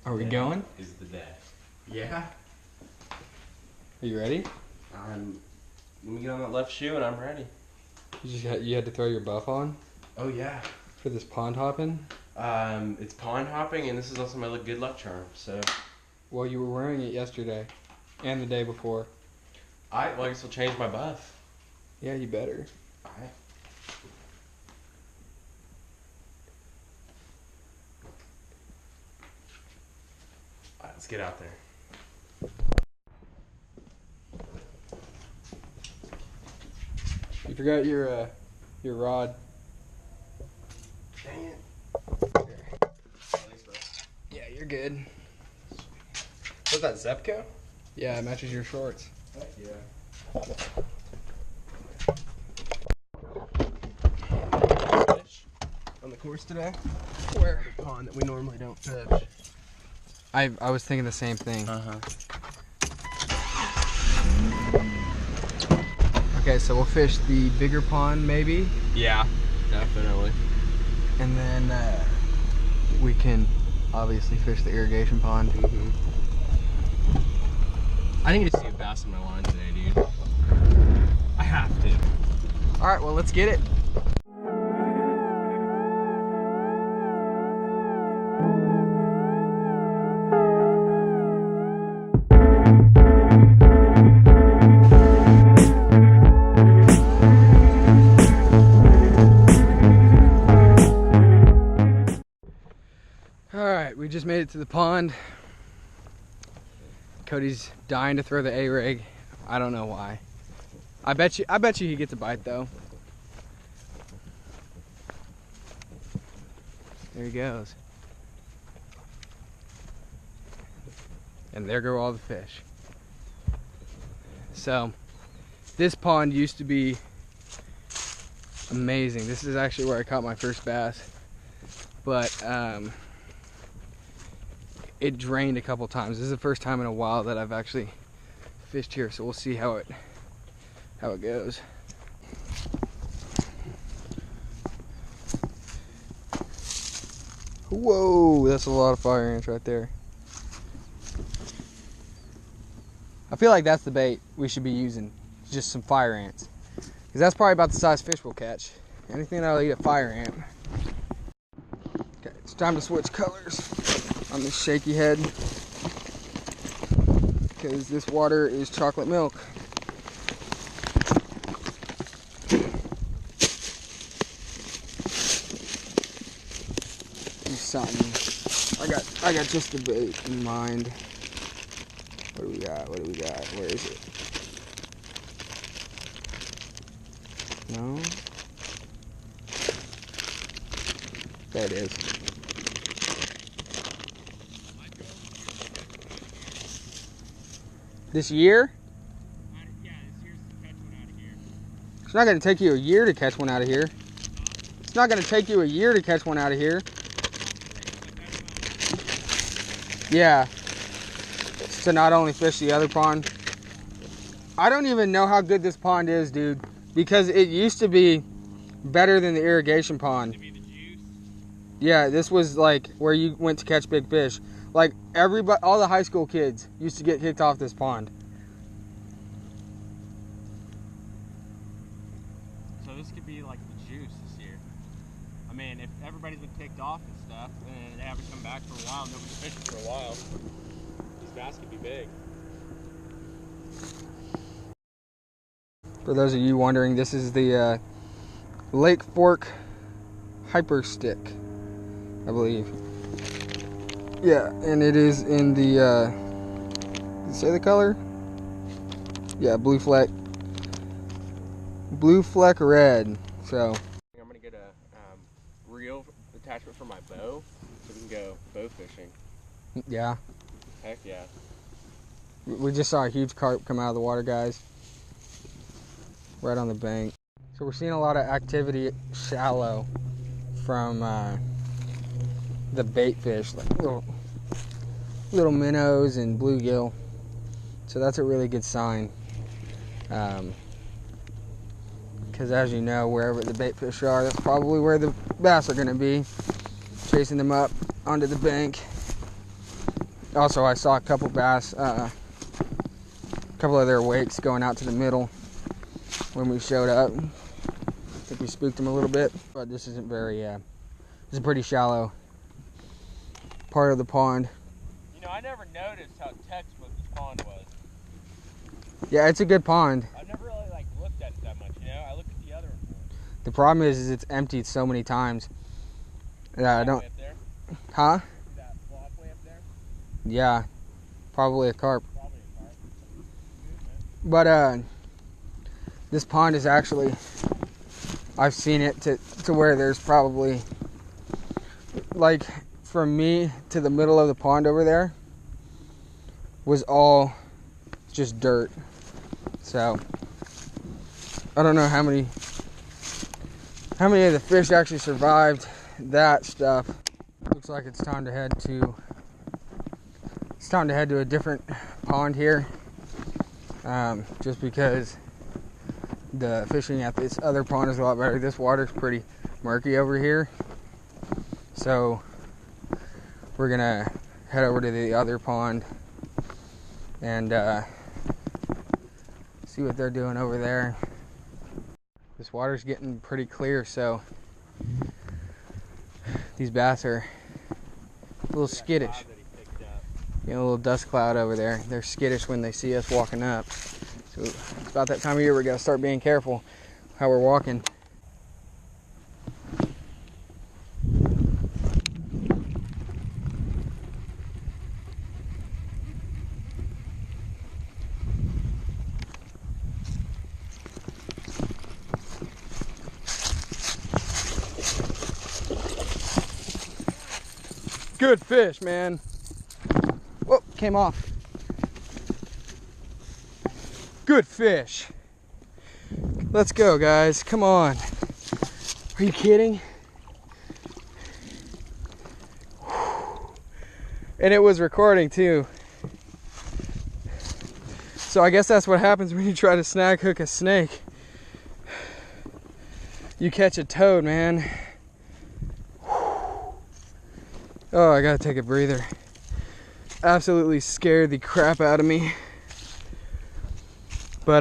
Are we going? Is the day. Yeah. Are you ready? Let me get on that left shoe and I'm ready. You had to throw your buff on Oh yeah. for this pond hopping? It's pond hopping and this is also my good luck charm, so. Well, you were wearing it yesterday and the day before. I guess I'll change my buff. Yeah, you better. Alright. Alright, let's get out there. You forgot your rod. Dang it. Thanks, bro. Yeah, you're good. What's that, Zepco? Yeah, it matches your shorts. Heck yeah. Fish on the course today? Where? The pond that we normally don't fish. I was thinking the same thing. Okay, so we'll fish the bigger pond maybe, Yeah, definitely. and then we can obviously fish the irrigation pond. I think I just see a bass in my line today, dude. I have to. All right, well, let's get it. All right, we just made it to the pond. Cody's dying to throw the A-rig. I don't know why. I bet you he gets a bite though. There he goes. And there go all the fish. So, this pond used to be amazing. This is actually where I caught my first bass. But it drained a couple times. This is the first time in a while that I've actually fished here, so we'll see how it goes. Whoa, that's a lot of fire ants right there. I feel like that's the bait we should be using, just some fire ants, because that's probably about the size fish we'll catch. Anything that'll eat a fire ant. Okay, it's time to switch colors on this shaky head, because this water is chocolate milk. Do something. I got just the bait in mind. What do we got? What do we got? Where is it? No? There it is. This year? Yeah, this year's to catch one out of here. It's not going to take you a year to catch one out of here. It's not going to take you a year to catch one out of here. Yeah. To not only fish the other pond. I don't even know how good this pond is, dude. Because it used to be better than the irrigation pond. To be the juice. Yeah, this was like where you went to catch big fish. Like everybody, all the high school kids used to get kicked off this pond. So this could be like the juice this year. I mean, if everybody's been kicked off and stuff, and they haven't come back for a while, nobody's fishing for a while, these bass could be big. For those of you wondering, this is the Lake Fork Hyper Stick, I believe. Yeah, and it is in the, did it say the color? Yeah, blue fleck red. So I'm gonna get a reel attachment for my bow so we can go bow fishing. yeah, Heck yeah. we just saw a huge carp come out of the water, guys, right on the bank. So we're seeing a lot of activity shallow from the bait fish, like little minnows and bluegill. So that's a really good sign. Because as you know, wherever the bait fish are, that's probably where the bass are going to be. Chasing them up onto the bank. Also, I saw a couple bass, a couple of their wakes going out to the middle when we showed up. I think we spooked them a little bit, but this isn't very, this is a pretty shallow part of the pond. You know, I never noticed how textbook this pond was. Yeah, it's a good pond. I've never really like looked at it that much, you know? I looked at the other one. The problem is it's emptied so many times. Yeah, I don't. Up there? Huh? That walkway up there? Yeah, probably a carp. Probably a carp. But this pond is actually, I've seen it to where there's probably, like, from me to the middle of the pond over there was all just dirt. So I don't know how many of the fish actually survived that stuff. Looks like it's time to head to a different pond here, just because the fishing at this other pond is a lot better. This water's pretty murky over here, so we're gonna head over to the other pond and see what they're doing over there. This water's getting pretty clear, so these bass are a little skittish. You know, a little dust cloud over there. They're skittish when they see us walking up. So it's about that time of year we gotta start being careful how we're walking. Good fish, man. Whoa, came off. Good fish. Let's go, guys. Come on. Are you kidding? And it was recording too. So I guess that's what happens when you try to snag hook a snake. You catch a toad, man. Oh, I gotta take a breather. Absolutely scared the crap out of me. But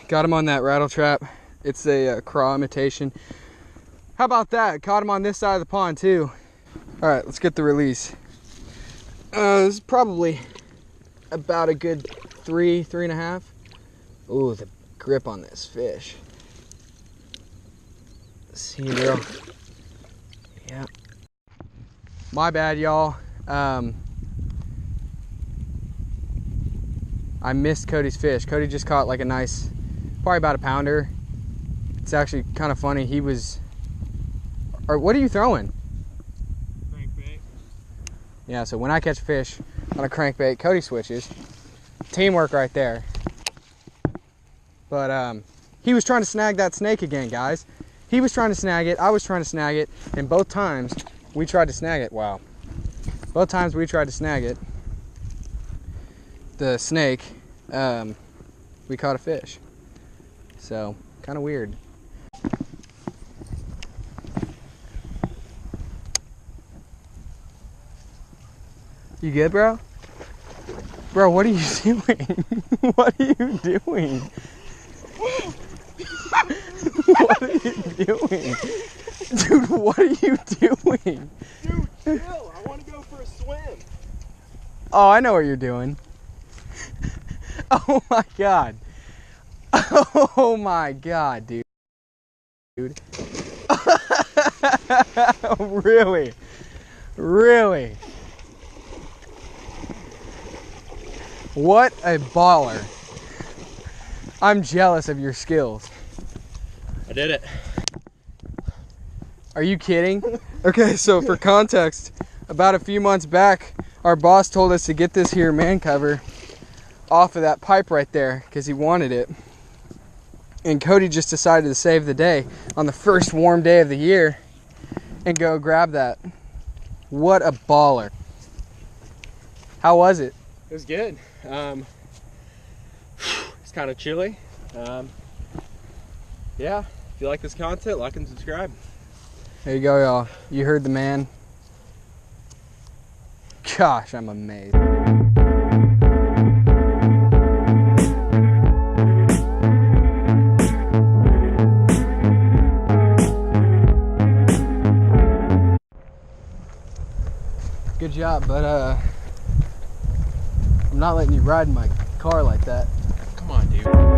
got him on that rattle trap. It's a craw imitation. How about that? Caught him on this side of the pond too. All right, let's get the release. This is probably about a good 3.5. Ooh, the grip on this fish. See, bro. Yeah. My bad, y'all. I missed Cody's fish. Cody just caught like a nice, probably about a pounder. It's actually kind of funny. He was, or what are you throwing? Crankbait. Yeah, so when I catch a fish on a crankbait, Cody switches. Teamwork right there. But he was trying to snag that snake again, guys. He was trying to snag it, I was trying to snag it, and both times we tried to snag it. Wow. Both times we tried to snag it, the snake, we caught a fish. So, kind of weird. You good, bro? Bro, what are you doing? What are you doing? What are you doing? Dude, what are you doing? Dude, chill. I want to go for a swim. Oh, I know what you're doing. Oh my god. Oh my god, dude. Dude. Really? Really? What a baller. I'm jealous of your skills. I did it. Are you kidding? Okay, so for context, about a few months back, our boss told us to get this here man cover off of that pipe right there because he wanted it. And Cody just decided to save the day on the first warm day of the year and go grab that. What a baller. How was it? It was good. It's kind of chilly. Yeah, if you like this content, like and subscribe. There you go, y'all. You heard the man. Gosh, I'm amazed. Good job, but I'm not letting you ride in my car like that. Come on, dude.